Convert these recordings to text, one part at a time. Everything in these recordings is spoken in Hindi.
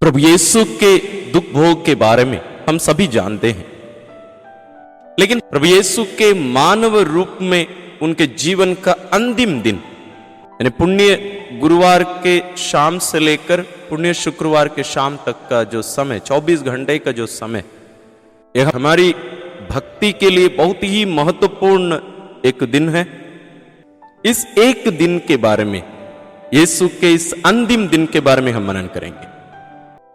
प्रभु यीशु के दुख भोग के बारे में हम सभी जानते हैं, लेकिन प्रभु यीशु के मानव रूप में उनके जीवन का अंतिम दिन यानी पुण्य गुरुवार के शाम से लेकर पुण्य शुक्रवार के शाम तक का जो समय 24 घंटे का जो समय, यह हमारी भक्ति के लिए बहुत ही महत्वपूर्ण एक दिन है। इस एक दिन के बारे में, यीशु के इस अंतिम दिन के बारे में हम मनन करेंगे।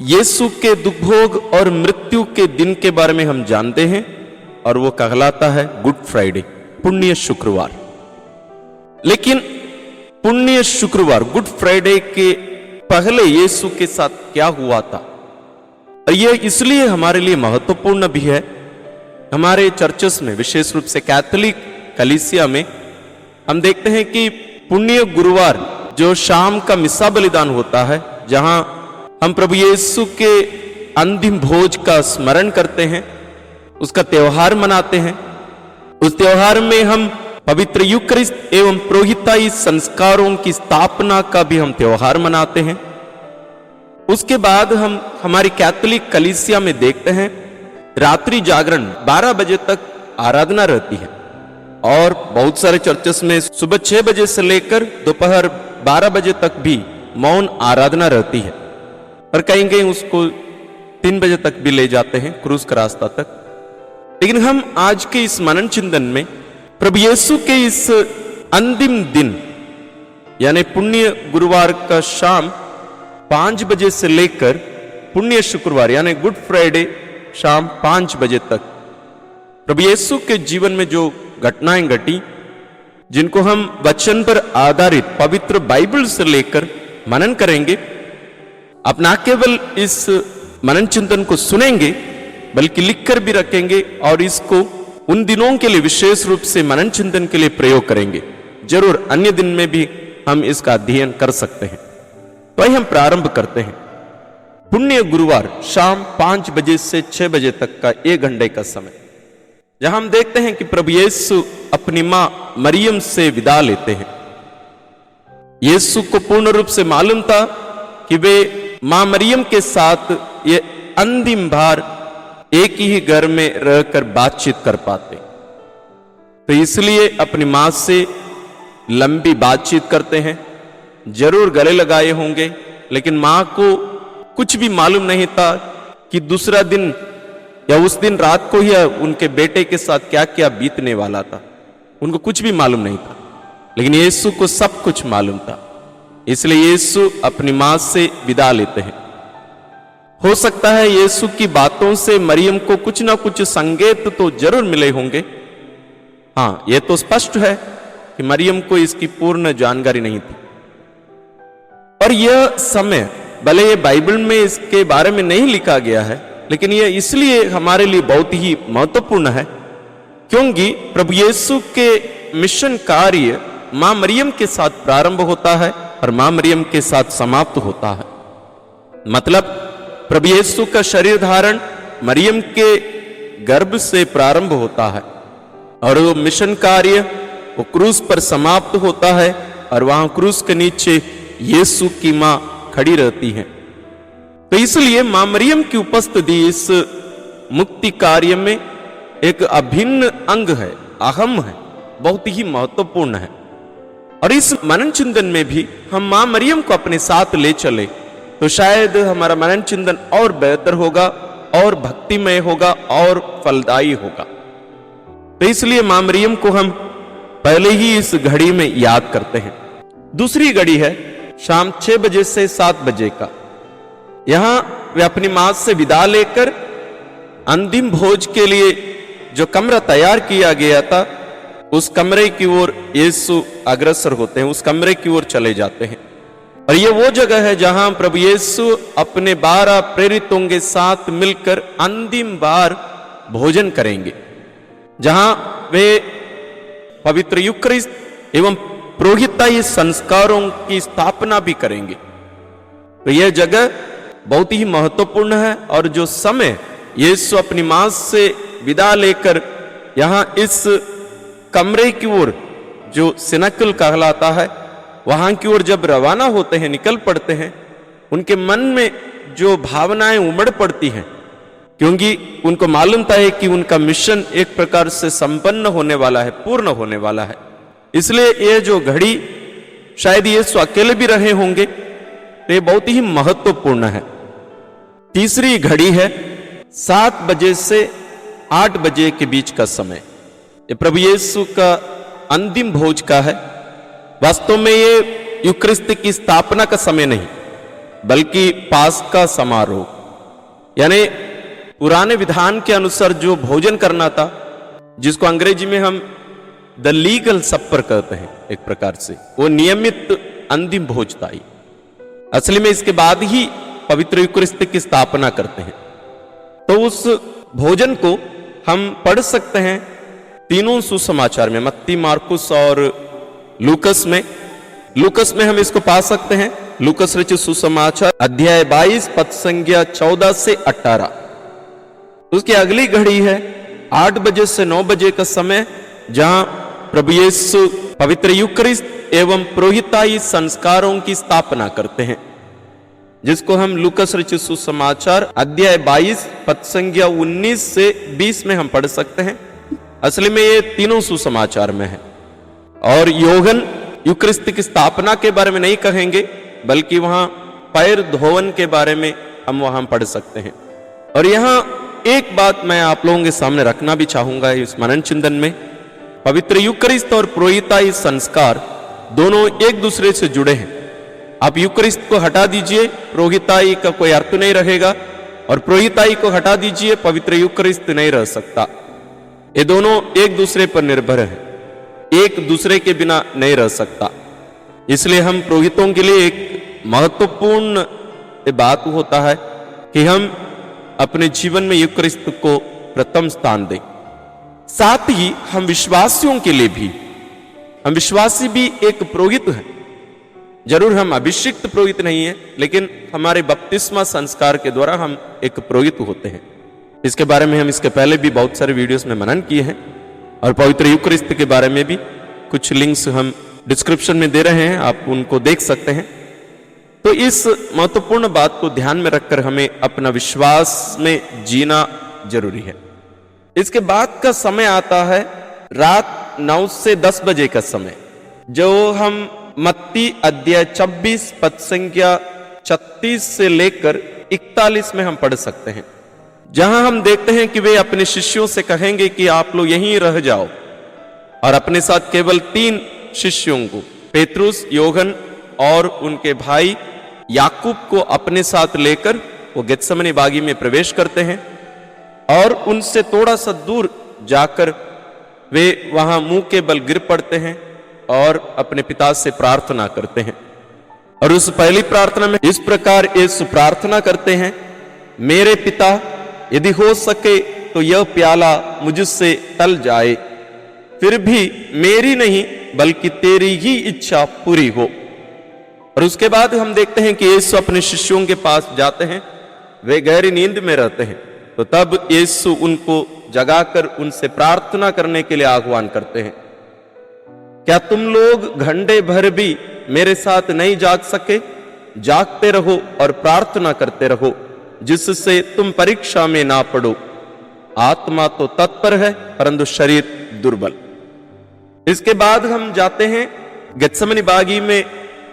यीशु के दुख भोग और मृत्यु के दिन के बारे में हम जानते हैं और वो कहलाता है गुड फ्राइडे, पुण्य शुक्रवार। लेकिन पुण्य शुक्रवार गुड फ्राइडे के पहले यीशु के साथ क्या हुआ था, और यह इसलिए हमारे लिए महत्वपूर्ण भी है। हमारे चर्चेस में, विशेष रूप से कैथोलिक कलीसिया में, हम देखते हैं कि पुण्य गुरुवार जो शाम का मिसा बलिदान होता है, जहां हम प्रभु यीशु के अंतिम भोज का स्मरण करते हैं, उसका त्योहार मनाते हैं। उस त्योहार में हम पवित्र यूकरिस्ट एवं पुरोहिताई संस्कारों की स्थापना का भी हम त्योहार मनाते हैं। उसके बाद हम हमारी कैथोलिक कलीसिया में देखते हैं रात्रि जागरण 12 बजे तक आराधना रहती है, और बहुत सारे चर्चेस में सुबह 6 बजे से लेकर दोपहर 12 बजे तक भी मौन आराधना रहती है, और कहीं कहीं उसको 3 बजे तक भी ले जाते हैं, क्रूस का रास्ता तक। लेकिन हम आज के इस मनन चिंतन में प्रभु यीशु के इस अंतिम दिन यानी पुण्य गुरुवार का शाम 5 बजे से लेकर पुण्य शुक्रवार यानी गुड फ्राइडे शाम 5 बजे तक प्रभु यीशु के जीवन में जो घटनाएं घटी, जिनको हम वचन पर आधारित पवित्र बाइबल से लेकर मनन करेंगे। आप ना केवल इस मनन चिंतन को सुनेंगे बल्कि लिखकर भी रखेंगे, और इसको उन दिनों के लिए विशेष रूप से मनन चिंतन के लिए प्रयोग करेंगे। जरूर अन्य दिन में भी हम इसका अध्ययन कर सकते हैं। तो आइए हम प्रारंभ करते हैं। पुण्य गुरुवार शाम 5 बजे से 6 बजे तक का 1 घंटे का समय, जहां हम देखते हैं कि प्रभु यीशु अपनी मां मरियम से विदा लेते हैं। यीशु को पूर्ण रूप से मालूम था कि वे मां मरियम के साथ ये अंतिम बार एक ही घर में रहकर बातचीत कर पाते, तो इसलिए अपनी मां से लंबी बातचीत करते हैं। जरूर गले लगाए होंगे, लेकिन मां को कुछ भी मालूम नहीं था कि दूसरा दिन या उस दिन रात को ही उनके बेटे के साथ क्या क्या बीतने वाला था। उनको कुछ भी मालूम नहीं था, लेकिन यीशु को सब कुछ मालूम था। इसलिए यीशु अपनी मां से विदा लेते हैं। हो सकता है यीशु की बातों से मरियम को कुछ ना कुछ संकेत तो जरूर मिले होंगे। हां, यह तो स्पष्ट है कि मरियम को इसकी पूर्ण जानकारी नहीं थी। और यह समय, भले ये बाइबल में इसके बारे में नहीं लिखा गया है, लेकिन यह इसलिए हमारे लिए बहुत ही महत्वपूर्ण है क्योंकि प्रभु यीशु के मिशन कार्य मां मरियम के साथ प्रारंभ होता है और मां मरियम के साथ समाप्त होता है। मतलब प्रभु यीशु का शरीर धारण मरियम के गर्भ से प्रारंभ होता है, और वो मिशन कार्य वो क्रूस पर समाप्त होता है, और वहां क्रूस के नीचे यीशु की मां खड़ी रहती है। तो इसलिए मां मरियम की उपस्थिति इस मुक्ति कार्य में एक अभिन्न अंग है, अहम है, बहुत ही महत्वपूर्ण है। और इस मनन चिंतन में भी हम मां मरियम को अपने साथ ले चले तो शायद हमारा मनन चिंतन और बेहतर होगा, और भक्तिमय होगा, और फलदायी होगा। तो इसलिए मां मरियम को हम पहले ही इस घड़ी में याद करते हैं। दूसरी घड़ी है शाम 6 बजे से 7 बजे का। यहां वे अपनी मां से विदा लेकर अंतिम भोज के लिए जो कमरा तैयार किया गया था, उस कमरे की ओर यीशु अग्रसर होते हैं, उस कमरे की ओर चले जाते हैं। और ये वो जगह है जहां प्रभु यीशु अपने 12 प्रेरितों के साथ मिलकर अंतिम बार भोजन करेंगे, जहां वे पवित्र यूकरिस्ट एवं पुरोहिताई संस्कारों की स्थापना भी करेंगे। तो यह जगह बहुत ही महत्वपूर्ण है, और जो समय यीशु अपनी मां से विदा लेकर यहां इस कमरे की ओर, जो सिनकल कहलाता है, वहां की ओर जब रवाना होते हैं, निकल पड़ते हैं, उनके मन में जो भावनाएं उमड़ पड़ती हैं, क्योंकि उनको मालूम था कि उनका मिशन एक प्रकार से संपन्न होने वाला है, पूर्ण होने वाला है। इसलिए ये जो घड़ी शायद यीशु अकेले भी रहे होंगे, तो ये बहुत ही महत्वपूर्ण है। तीसरी घड़ी है 7 बजे से 8 बजे के बीच का समय। ये प्रभु यीशु का अंतिम भोज का है। वास्तव में ये यूक्रिस्त की स्थापना का समय नहीं, बल्कि पास्का समारोह, यानी पुराने विधान के अनुसार जो भोजन करना था, जिसको अंग्रेजी में हम द लीगल सपर कहते हैं एक प्रकार से, वो नियमित अंतिम भोज था। असली में इसके बाद ही पवित्र यूक्रिस्त की स्थापना करते हैं। तो उस भोजन को हम पढ़ सकते हैं तीनों सुसमाचार में, मत्ती, मार्कुस और लूकस में। लूकस में हम इसको पा सकते हैं, लूकस रचित सुसमाचार अध्याय 22 पद संख्या 14 से 18। उसकी अगली घड़ी है 8 बजे से 9 बजे का समय, जहां प्रभु यीशु पवित्र यूक्रिस्त एवं पुरोहिताई संस्कारों की स्थापना करते हैं, जिसको हम लूकस रचित सुसमाचार अध्याय 22 पद संख्या 19 से 20 में हम पढ़ सकते हैं। असली में ये तीनों सुसमाचार में है। और योहन यूक्रिस्त की स्थापना के बारे में नहीं कहेंगे, बल्कि वहां पैर धोवन के बारे में हम वहां पढ़ सकते हैं। और यहां एक बात मैं आप लोगों के सामने रखना भी चाहूंगा इस मनन चिंतन में, पवित्र यूक्रिस्त और पुरोहिताई संस्कार दोनों एक दूसरे से जुड़े हैं। आप यूक्रिस्त को हटा दीजिए, पुरोहिताई का कोई अर्थ नहीं रहेगा, और पुरोहिताई को हटा दीजिए, पवित्र यूक्रिस्त नहीं रह सकता। ये दोनों एक दूसरे पर निर्भर है, एक दूसरे के बिना नहीं रह सकता। इसलिए हम पुरोहितों के लिए एक महत्वपूर्ण बात होता है कि हम अपने जीवन में यूक्रिस्त को प्रथम स्थान दें। साथ ही हम विश्वासियों के लिए भी, हम विश्वासी भी एक पुरोहित हैं। जरूर हम अभिषिक्त पुरोहित नहीं है, लेकिन हमारे बपतिस्मा संस्कार के द्वारा हम एक पुरोहित होते हैं। इसके बारे में हम इसके पहले भी बहुत सारे वीडियोस में मनन किए हैं, और पवित्र यूक्रिस्त के बारे में भी कुछ लिंक्स हम डिस्क्रिप्शन में दे रहे हैं, आप उनको देख सकते हैं। तो इस महत्वपूर्ण बात को ध्यान में रखकर हमें अपना विश्वास में जीना जरूरी है। इसके बाद का समय आता है रात 9 से 10 बजे का समय, जो हम मत्ती अध्याय 26 पद संख्या 36 से लेकर 41 में हम पढ़ सकते हैं, जहां हम देखते हैं कि वे अपने शिष्यों से कहेंगे कि आप लोग यहीं रह जाओ, और अपने साथ केवल 3 शिष्यों को, पेतरुस, योहन और उनके भाई याकूब को अपने साथ लेकर वो गेत्सेमनी बागी में प्रवेश करते हैं। और उनसे थोड़ा सा दूर जाकर वे वहां मुंह के बल गिर पड़ते हैं और अपने पिता से प्रार्थना करते हैं। और उस पहली प्रार्थना में इस प्रकार यीशु प्रार्थना करते हैं, मेरे पिता, यदि हो सके तो यह प्याला मुझसे टल जाए, फिर भी मेरी नहीं बल्कि तेरी ही इच्छा पूरी हो। और उसके बाद हम देखते हैं कि यीशु अपने शिष्यों के पास जाते हैं, वे गहरी नींद में रहते हैं। तो तब यीशु उनको जगाकर उनसे प्रार्थना करने के लिए आह्वान करते हैं, क्या तुम लोग घंटे भर भी मेरे साथ नहीं जाग सके? जागते रहो और प्रार्थना करते रहो, जिससे तुम परीक्षा में ना पड़ो। आत्मा तो तत्पर है, परंतु शरीर दुर्बल। इसके बाद हम जाते हैं गेत्सेमनी बागी में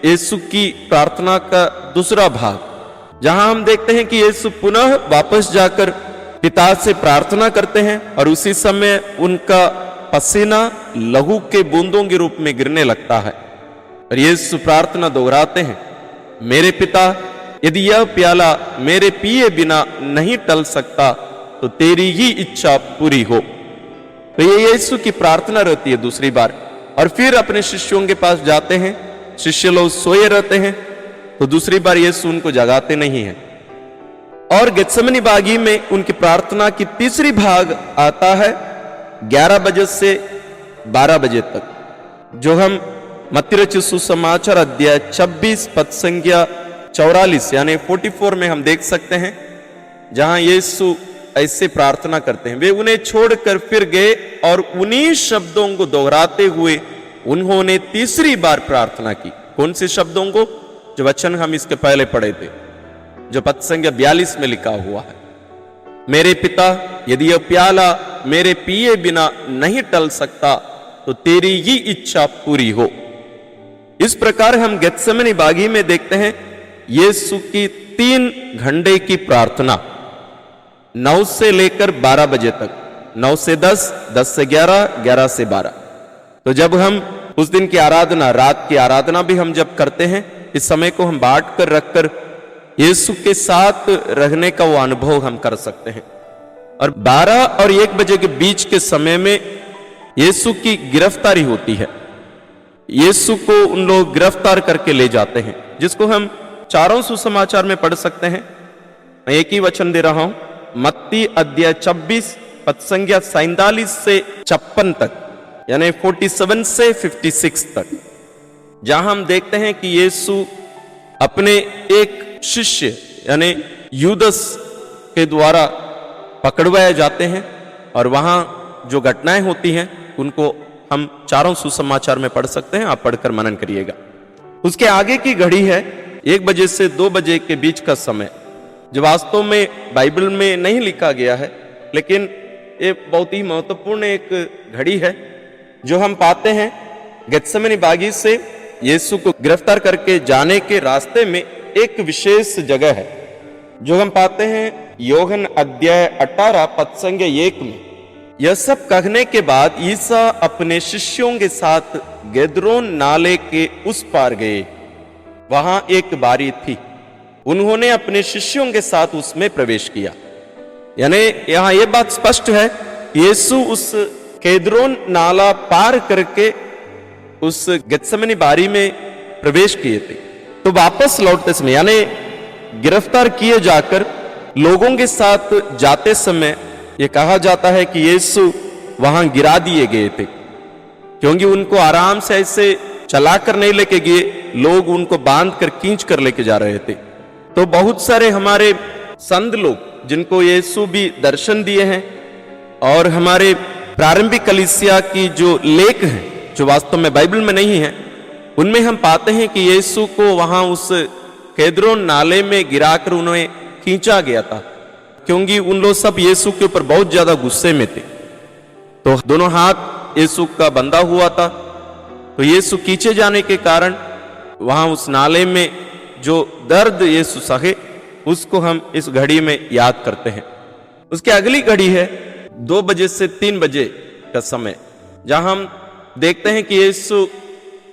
यीशु की प्रार्थना का दूसरा भाग, जहां हम देखते हैं कि यीशु पुनः वापस जाकर पिता से प्रार्थना करते हैं, और उसी समय उनका पसीना लहू के बूंदों के रूप में गिरने लगता है। और यीशु प्रार्थना दोहराते हैं, मेरे पिता, यदि यह प्याला मेरे पिए बिना नहीं टल सकता तो तेरी ही इच्छा पूरी हो। तो ये यीशु की प्रार्थना रहती है दूसरी बार। और फिर अपने शिष्यों के पास जाते हैं, शिष्य लोग सोए रहते हैं, तो दूसरी बार यीशु उनको जगाते नहीं है। और गेत्सेमनी बागी में उनकी प्रार्थना की तीसरी भाग आता है 11 बजे से 12 बजे तक, जो हम मत्ती रचित सुसमाचार अध्याय 26 पद संख्या 44 यानी 44 में हम देख सकते हैं, जहां यीशु ऐसे प्रार्थना करते हैं, वे उन्हें छोड़कर फिर गए और उन्हीं शब्दों को दोहराते हुए उन्होंने तीसरी बार प्रार्थना की। कौन से शब्दों को? जो वचन हम इसके पहले पढ़े थे, जो पद संख्या 42 में लिखा हुआ है, मेरे पिता यदि यह प्याला मेरे पिए बिना नहीं टल सकता तो तेरी ही इच्छा पूरी हो। इस प्रकार हम गेत्सेमनी बागी में देखते हैं यीशु की 3 घंटे की प्रार्थना, 9 से लेकर 12 बजे तक, 9 से 10, 10 से 11, 11 से 12। तो जब हम उस दिन की आराधना, रात की आराधना भी हम जब करते हैं, इस समय को हम बांट कर रखकर यीशु के साथ रहने का वो अनुभव हम कर सकते हैं। और 12 और 1 बजे के बीच के समय में यीशु की गिरफ्तारी होती है। यीशु को उन लोग गिरफ्तार करके ले जाते हैं, जिसको हम चारों सुसमाचार में पढ़ सकते हैं। मैं एक ही वचन दे रहा हूं, मत्ती अध्याय 26 पद संख्या 47 से 56 तक, यानी 47 से 56 तक, जहां हम देखते हैं कि यीशु अपने एक शिष्य यानी यूदस के द्वारा पकड़वाए जाते हैं, और वहां जो घटनाएं होती हैं उनको हम चारों सुसमाचार में पढ़ सकते हैं। आप पढ़कर मनन करिएगा। उसके आगे की घड़ी है 1 बजे से 2 बजे के बीच का समय, जो वास्तव में बाइबल में नहीं लिखा गया है, लेकिन ये बहुत ही महत्वपूर्ण एक घड़ी है जो हम पाते हैं गेत्सेमनी बागी से यीशु को गिरफ्तार करके जाने के रास्ते में। एक विशेष जगह है जो हम पाते हैं योहन अध्याय 18 पद संख्या 1 में। यह सब कहने के बाद ईसा अपने शिष्यों के साथ गेदरोन नाले के उस पार गए। वहां एक बारी थी, उन्होंने अपने शिष्यों के साथ उसमें प्रवेश किया। यानी यहां यह बात स्पष्ट है, यीशु उस केदरोन नाला पार करके उस गेत्सेमनी बारी में प्रवेश किए थे। तो वापस लौटते समय, यानी गिरफ्तार किए जाकर लोगों के साथ जाते समय, यह कहा जाता है कि यीशु वहां गिरा दिए गए थे, क्योंकि उनको आराम से ऐसे चलाकर नहीं लेके गए, लोग उनको बांध कर खींच कर लेके जा रहे थे। तो बहुत सारे हमारे संत लोग जिनको यीशु भी दर्शन दिए हैं, और हमारे प्रारंभिक कलीसिया की जो लेख हैं जो वास्तव में बाइबल में नहीं है, उनमें हम पाते हैं कि यीशु को वहां उस केदरोन नाले में गिराकर उन्हें खींचा गया था, क्योंकि उन लोग सब यीशु के ऊपर बहुत ज्यादा गुस्से में थे। तो दोनों हाथ यीशु का बंधा हुआ था, तो यीशु खींचे जाने के कारण वहां उस नाले में जो दर्द यीशु सहे, उसको हम इस घड़ी में याद करते हैं। उसकी अगली घड़ी है 2 बजे से 3 बजे का समय, जहां हम देखते हैं कि यीशु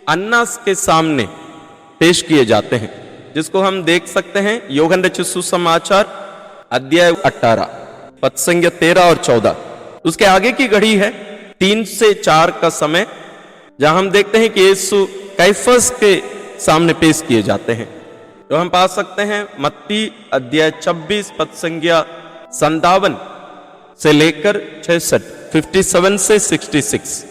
अन्नास के सामने पेश किए जाते हैं, जिसको हम देख सकते हैं योहन रचित सुसमाचार अध्याय 18 पद संख्या 13 और 14। उसके आगे की घड़ी है 3 से 4 का समय, जहां हम देखते हैं कि यीशु कैफस के सामने पेश किए जाते हैं। तो हम पा सकते हैं मत्ती अध्याय 26 पद संख्या 57 से लेकर 66, 57 से 66।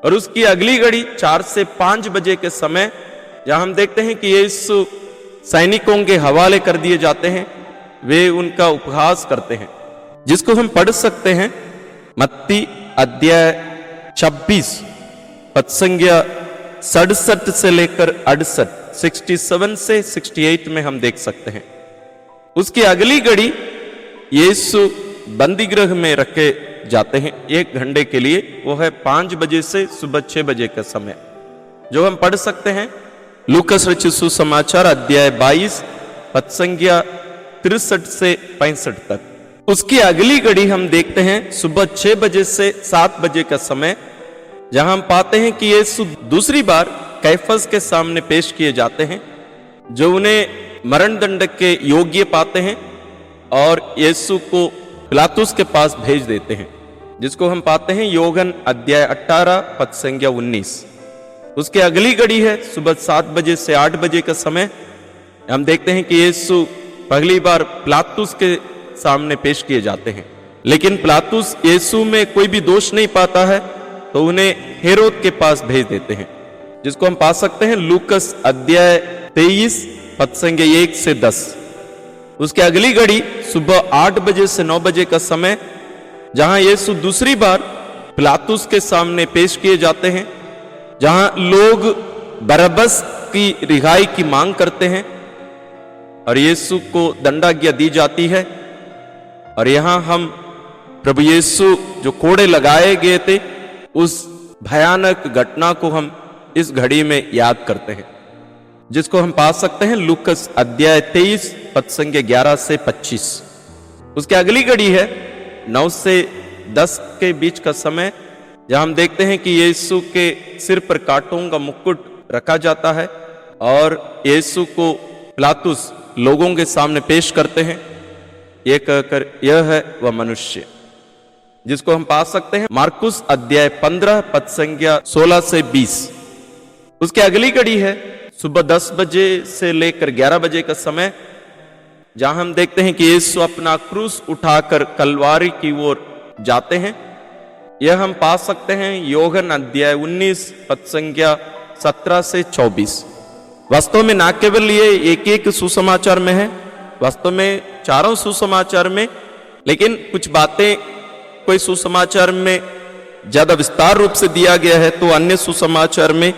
और उसकी अगली घड़ी 4 से 5 बजे के समय, जहां हम देखते हैं कि यीशु सैनिकों के हवाले कर दिए जाते हैं, वे उनका उपहास करते हैं, जिसको हम पढ़ सकते हैं मत्ती अध्याय 26 पद संख्या 67 से लेकर 68, 67 से 68 में हम देख सकते हैं। उसकी अगली घड़ी यीशु बंदी गृह में रखे जाते हैं 1 घंटे के लिए, वो है 5 बजे से सुबह 6 बजे का समय, जो हम पढ़ सकते हैं लूकस रचित सुसमाचार अध्याय 22 पद संख्या 63 से 65 तक। उसकी अगली घड़ी हम देखते हैं सुबह 6 बजे से 7 बजे का समय, जहां हम पाते हैं कि यीशु दूसरी बार कैफस के सामने पेश किए जाते हैं, जो उन्हें मरण दंड के योग्य पाते हैं, और यीशु को पिलातुस के पास भेज देते हैं, जिसको हम पाते हैं योहन अध्याय 18 पद संख्या 19। उसके अगली घड़ी है सुबह 7 बजे से 8 बजे का समय। हम देखते हैं कि यीशु पहली बार पिलातुस के सामने पेश किए जाते हैं, लेकिन पिलातुस यीशु में कोई भी दोष नहीं पाता है, तो उन्हें हेरोद के पास भेज देते हैं, जिसको हम पा सकते हैं लूकस अध्याय 23 पद संख्या 1 से 10। उसके अगली घड़ी सुबह 8 बजे से 9 बजे का समय, जहां यीशु दूसरी बार पिलातुस के सामने पेश किए जाते हैं, जहां लोग बरअब्बस की रिहाई की मांग करते हैं, और यीशु को दंडाज्ञा दी जाती है। और यहां हम प्रभु यीशु जो कोड़े लगाए गए थे उस भयानक घटना को हम इस घड़ी में याद करते हैं, जिसको हम पा सकते हैं लूकस अध्याय 23 पद संख्या 11 से 25। उसके अगली घड़ी है 9 से 10 के बीच का समय, जहां हम देखते हैं कि यीशु के सिर पर कांटों का मुकुट रखा जाता है और यीशु को पिलातुस लोगों के सामने पेश करते हैं, ये कहकर यह है वह मनुष्य, जिसको हम पा सकते हैं मार्कुस अध्याय 15 पद संख्या 16 से 20। उसके अगली घड़ी है सुबह 10 बजे से लेकर 11 बजे का समय, जहां हम देखते हैं कि यीशु अपना क्रूस उठाकर कलवारी की ओर जाते हैं। यह हम पा सकते हैं योहन अध्याय 19 पद संख्या 17 से 24। वास्तव में ना केवल ये एक एक सुसमाचार में है, वास्तव में चारों सुसमाचार में, लेकिन कुछ बातें कोई सुसमाचार में ज्यादा विस्तार रूप से दिया गया है तो अन्य सुसमाचार में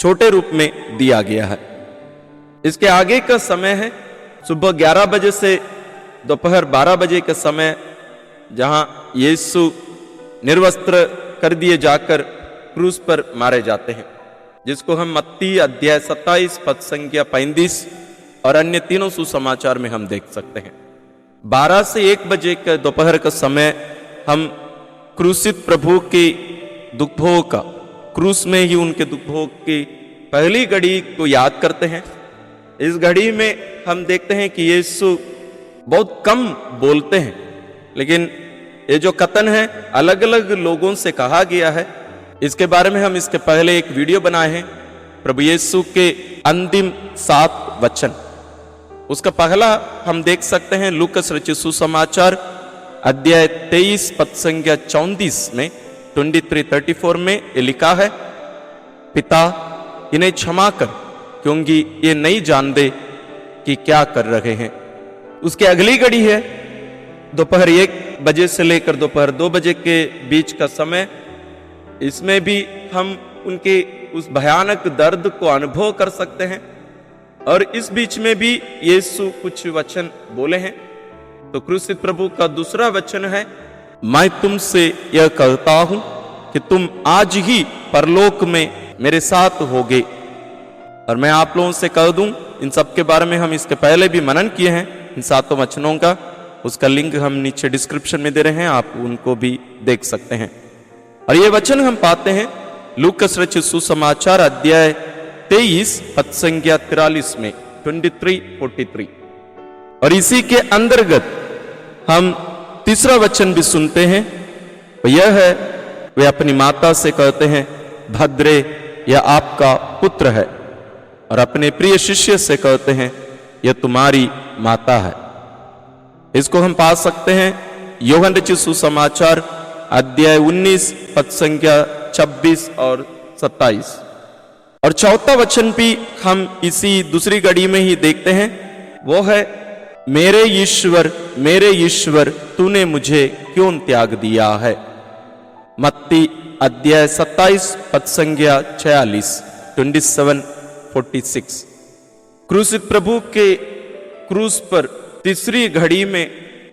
छोटे रूप में दिया गया है। इसके आगे का समय है सुबह 11 बजे से दोपहर 12 बजे का समय, जहां यीशु निर्वस्त्र कर दिए जाकर क्रूस पर मारे जाते हैं, जिसको हम मत्ती अध्याय 27 पद संख्या 35 और अन्य तीनों सुसमाचार में हम देख सकते हैं। 12 से 1 बजे का दोपहर का समय हम क्रूसित प्रभु के दुख भोग का, क्रूस में ही उनके दुख भोग की पहली घड़ी को याद करते हैं। इस घड़ी में हम देखते हैं कि यीशु बहुत कम बोलते हैं, लेकिन ये जो कथन है अलग अलग लोगों से कहा गया है। इसके बारे में हम इसके पहले एक वीडियो बनाए हैं, प्रभु यीशु के अंतिम 7 वचन। उसका पहला हम देख सकते हैं लूकस रचित सुसमाचार अध्याय 23 पद संख्या 34 में 23:34 में ये लिखा है, पिता इन्हें क्षमा कर क्योंकि ये नहीं जानते कि क्या कर रहे हैं। उसकी अगली घड़ी है दोपहर 1 बजे से लेकर दोपहर 2 बजे के बीच का समय। इसमें भी हम उनके उस भयानक दर्द को अनुभव कर सकते हैं और इस बीच में भी यीशु कुछ वचन बोले हैं। तो क्रूसित प्रभु का दूसरा वचन है, मैं तुमसे यह कहता हूं कि तुम आज ही परलोक में मेरे साथ होगे। और मैं आप लोगों से कह दूं, इन सब के बारे में हम इसके पहले भी मनन किए हैं, इन 7 वचनों का। उसका लिंक हम नीचे डिस्क्रिप्शन में दे रहे हैं, आप उनको भी देख सकते हैं। और ये वचन हम पाते हैं लूकस रचित सुसमाचार अध्याय 23 पद संख्या 43 में 23:43। और इसी के अंतर्गत हम तीसरा वचन भी सुनते हैं, यह है, वे अपनी माता से कहते हैं, भद्रे यह आपका पुत्र है। और अपने प्रिय शिष्य से कहते हैं, यह तुम्हारी माता है। इसको हम पा सकते हैं योहन रचित सुसमाचार अध्याय 19 पद संख्या 26 और 27। और चौथा वचन भी हम इसी दूसरी घड़ी में ही देखते हैं, वो है, मेरे ईश्वर तूने मुझे क्यों त्याग दिया है। मत्ती अध्याय 27 पद संख्या 46 27:46। क्रूसित प्रभु के क्रूस पर तीसरी घड़ी में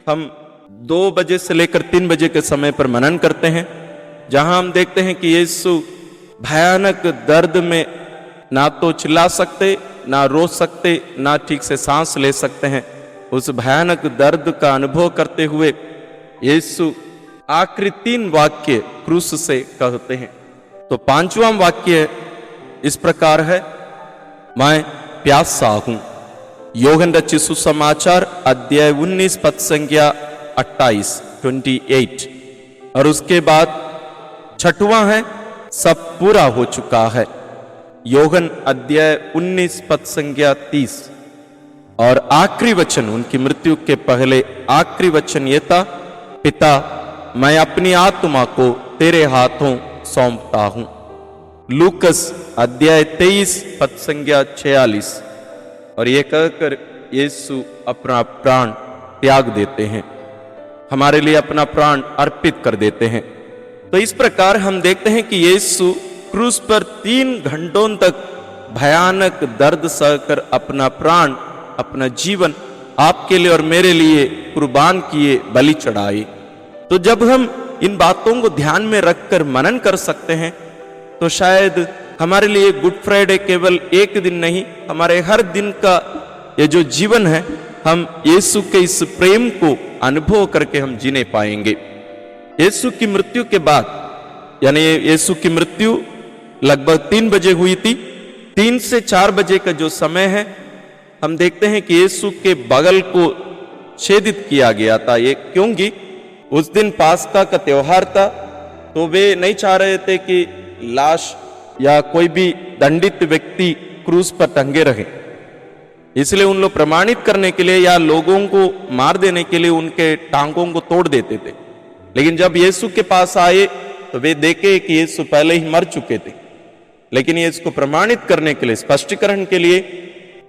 हम 2 बजे से लेकर 3 बजे के समय पर मनन करते हैं, जहां हम देखते हैं कि यीशु भयानक दर्द में ना तो चिल्ला सकते, ना रो सकते, ना ठीक से सांस ले सकते हैं। उस भयानक दर्द का अनुभव करते हुए यीशु आखिरी 3 वाक्य क्रूस से कहते हैं। तो 5वां वाक्य इस प्रकार है, मैं प्यासा हूं। योहन रचित सुसमाचार अध्याय 19 पद संख्या 28। और उसके बाद 6वां है, सब पूरा हो चुका है। योहन अध्याय 19 पद संख्या 30। और आखिरी वचन, उनकी मृत्यु के पहले आखिरी वचन यह था, पिता मैं अपनी आत्मा को तेरे हाथों सौंपता हूं। लूकस अध्याय 23 पद संख्या 46। और ये कहकर यीशु अपना प्राण त्याग देते हैं, हमारे लिए अपना प्राण अर्पित कर देते हैं। तो इस प्रकार हम देखते हैं कि यीशु क्रूस पर 3 घंटों तक भयानक दर्द सहकर अपना प्राण अपना जीवन आपके लिए और मेरे लिए कुर्बान किए, बलि चढ़ाए। तो जब हम इन बातों को ध्यान में रखकर मनन कर सकते हैं तो शायद हमारे लिए गुड फ्राइडे केवल एक दिन नहीं, हमारे हर दिन का ये जो जीवन है, हम यीशु के इस प्रेम को अनुभव करके हम जीने पाएंगे। यीशु की मृत्यु के बाद, यानी यीशु की मृत्यु लगभग 3 बजे हुई थी। 3 से 4 बजे का जो समय है, हम देखते हैं कि यीशु के बगल को छेदित किया गया था। ये क्योंकि उस दिन पास्का का त्योहार था, तो वे नहीं चाह रहे थे कि लाश या कोई भी दंडित व्यक्ति क्रूस पर टंगे रहे। इसलिए उन लोग प्रमाणित करने के लिए या लोगों को मार देने के लिए उनके टांगों को तोड़ देते थे। लेकिन जब यीशु के पास आए तो वे देखे कि यीशु पहले ही मर चुके थे। लेकिन ये इसको प्रमाणित करने के लिए, स्पष्टीकरण के लिए,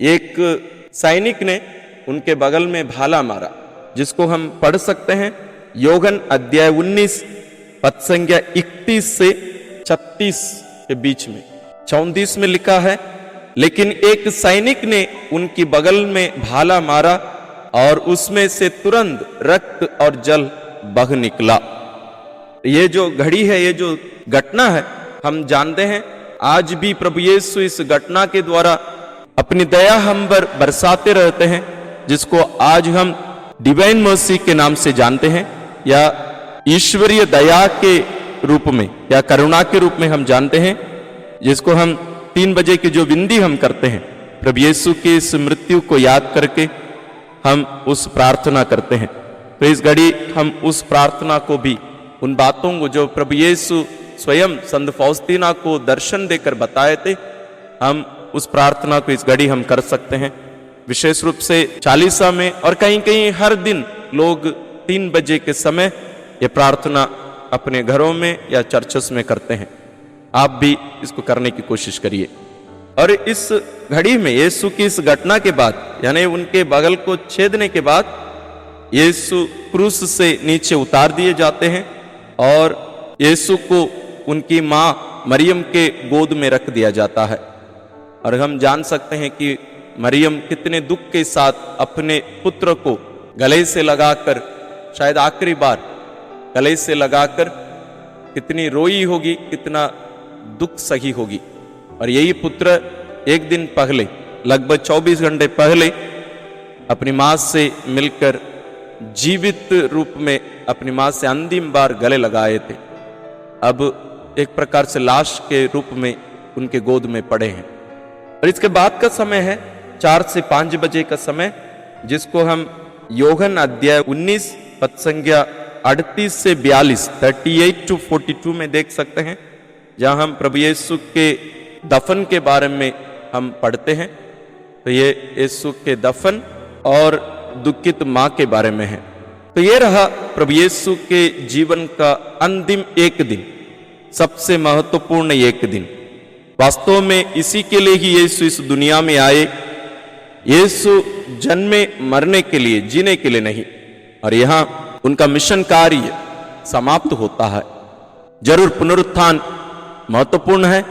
एक सैनिक ने उनके बगल में भाला मारा, जिसको हम पढ़ सकते हैं योहन अध्याय 19 पद संख्या 31 से 36 के बीच में। 34 में लिखा है, लेकिन एक सैनिक ने उनकी बगल में भाला मारा और उसमें से तुरंत रक्त और जल बह निकला। ये जो घड़ी है, ये जो घटना है, हम जानते हैं आज भी प्रभु यीशु इस घटना के द्वारा अपनी दया हम पर बरसाते रहते हैं, जिसको आज हम डिवाइन मर्सी के नाम से जानते हैं या ईश्वरीय दया के रूप में या करुणा के रूप में हम जानते हैं, जिसको हम 3 बजे की जो विनती हम करते हैं, प्रभु यीशु की इस मृत्यु को याद करके हम उस प्रार्थना करते हैं। तो इस घड़ी हम उस प्रार्थना को भी, उन बातों को जो प्रभु यीशु स्वयं संत फौस्तीना को दर्शन देकर बताए थे, हम उस प्रार्थना को इस घड़ी हम कर सकते हैं। विशेष रूप से चालीसा में और कहीं कहीं हर दिन लोग 3 बजे के समय ये प्रार्थना अपने घरों में या चर्चेस में करते हैं। आप भी इसको करने की कोशिश करिए। और इस घड़ी में यीशु की इस घटना के बाद, यानी उनके बगल को छेदने के बाद, यीशु क्रूस से नीचे उतार दिए जाते हैं और यीशु को उनकी मां मरियम के गोद में रख दिया जाता है। और हम जान सकते हैं कि मरियम कितने दुख के साथ अपने पुत्र को गले से लगाकर, शायद आखिरी बार गले से लगाकर कितनी रोई होगी, कितना दुख सही होगी। और यही पुत्र एक दिन पहले, लगभग 24 घंटे पहले, अपनी मां से मिलकर जीवित रूप में अपनी मां से अंतिम बार गले लगाए थे। अब एक प्रकार से लाश के रूप में उनके गोद में पड़े हैं। और इसके बाद का समय है 4 से 5 बजे का समय, जिसको हम योहन अध्याय 19 पद संख्या 38 से 42, 38 to 42 में देख सकते हैं, जहां हम प्रभु यीशु के दफन के बारे में हम पढ़ते हैं। तो ये यीशु के दफन और दुखित मां के बारे में है। तो ये रहा प्रभु यीशु के जीवन का अंतिम एक दिन, सबसे महत्वपूर्ण एक दिन। वास्तव में इसी के लिए ही यीशु इस दुनिया में आए। यीशु जन्मे मरने के लिए, जीने के लिए नहीं। और यहां उनका मिशन कार्य समाप्त होता है। जरूर पुनरुत्थान महत्वपूर्ण है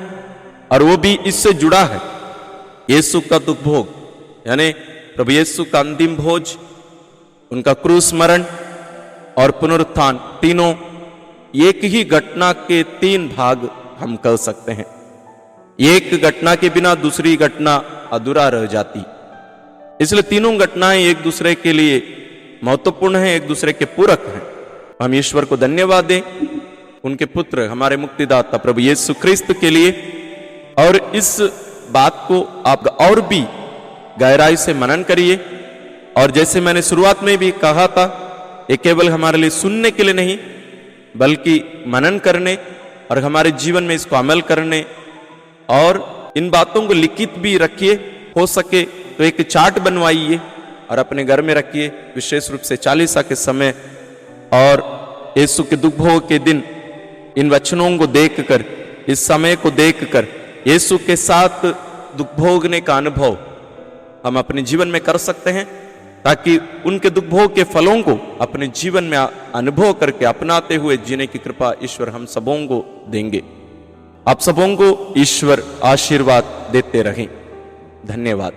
और वो भी इससे जुड़ा है। यीशु का दुख भोग, यानी प्रभु यीशु का अंतिम भोज, उनका क्रूस मरण और पुनरुत्थान, तीनों एक ही घटना के 3 भाग हम कह सकते हैं। एक घटना के बिना दूसरी घटना अधूरा रह जाती। इसलिए तीनों घटनाएं एक दूसरे के लिए महत्वपूर्ण हैं, एक दूसरे के पूरक हैं। हम ईश्वर को धन्यवाद दें उनके पुत्र हमारे मुक्तिदाता प्रभु यीशु ख्रिस्त के लिए। और इस बात को आप और भी गहराई से मनन करिए। और जैसे मैंने शुरुआत में भी कहा था, ये केवल हमारे लिए सुनने के लिए नहीं, बल्कि मनन करने और हमारे जीवन में इसको अमल करने, और इन बातों को लिखित भी रखिए। हो सके तो एक चार्ट बनवाइए और अपने घर में रखिए, विशेष रूप से चालीसा के समय और यीशु के दुख भोग के दिन। इन वचनों को देखकर, इस समय को देखकर, यीशु के साथ दुख भोगने का अनुभव हम अपने जीवन में कर सकते हैं, ताकि उनके दुख भोग के फलों को अपने जीवन में अनुभव करके अपनाते हुए जीने की कृपा ईश्वर हम सबों को देंगे। आप सबों को ईश्वर आशीर्वाद देते रहें। धन्यवाद।